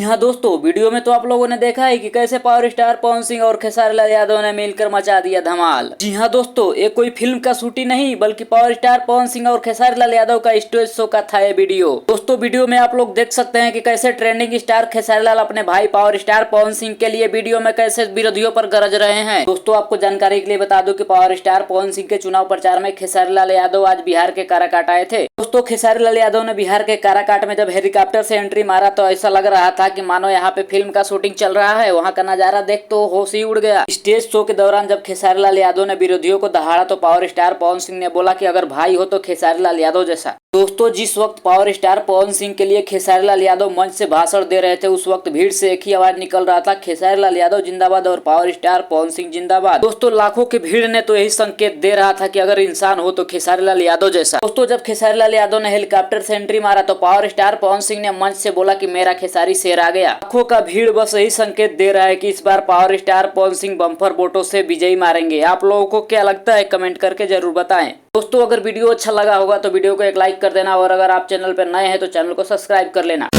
हाँ दोस्तों, वीडियो में तो आप लोगों ने देखा है कि कैसे पावर स्टार पवन सिंह और खेसारी लाल यादव ने मिलकर मचा दिया धमाल। जी हाँ दोस्तों, ये कोई फिल्म का शूटिंग नहीं बल्कि पावर स्टार पवन सिंह और खेसारी लाल यादव का स्टेज शो का था ये वीडियो। दोस्तों वीडियो में आप लोग देख सकते हैं कि कैसे ट्रेंडिंग स्टार खेसारी लाल अपने भाई पावर स्टार पवन सिंह के लिए वीडियो में कैसे विरोधियों पर गरज रहे हैं। दोस्तों आपको जानकारी के लिए बता दूं कि पावर स्टार पवन सिंह के चुनाव प्रचार में खेसारी लाल यादव आज बिहार के काराकाट आए थे। दोस्तों खेसारी लाल यादव ने बिहार के काराकाट में जब हेलीकॉप्टर से एंट्री मारा तो ऐसा लग रहा था कि मानो यहाँ पे फिल्म का शूटिंग चल रहा है। वहाँ का नजारा देख तो होश ही उड़ गया। स्टेज शो के दौरान जब खेसारी लाल यादव ने विरोधियों को दहाड़ा तो पावर स्टार पवन सिंह ने बोला कि अगर भाई हो तो खेसारी लाल यादव जैसा। दोस्तों जिस वक्त पावर स्टार पवन सिंह के लिए खेसारी लाल यादव मंच से भाषण दे रहे थे उस वक्त भीड़ से एक ही आवाज निकल रहा था, खेसारी लाल यादव जिंदाबाद और पावर स्टार पवन सिंह जिंदाबाद। दोस्तों लाखों की भीड़ ने तो यही संकेत दे रहा था कि अगर इंसान हो तो खेसारी लाल यादव जैसा। दोस्तों जब खेसारी लाल यादव ने हेलीकॉप्टर से एंट्री मारा तो पावर स्टार पवन सिंह ने मंच से बोला कि मेरा खेसारी शेर आ गया। लाखों का भीड़ बस यही संकेत दे रहा है कि इस बार power star Pawan Singh bumper वोटों से विजयी मारेंगे। आप लोगों को क्या लगता है कमेंट करके जरूर बताएं। दोस्तों अगर वीडियो अच्छा लगा होगा तो वीडियो को एक लाइक कर देना और अगर आप चैनल पर नए हैं तो चैनल को सब्सक्राइब कर लेना।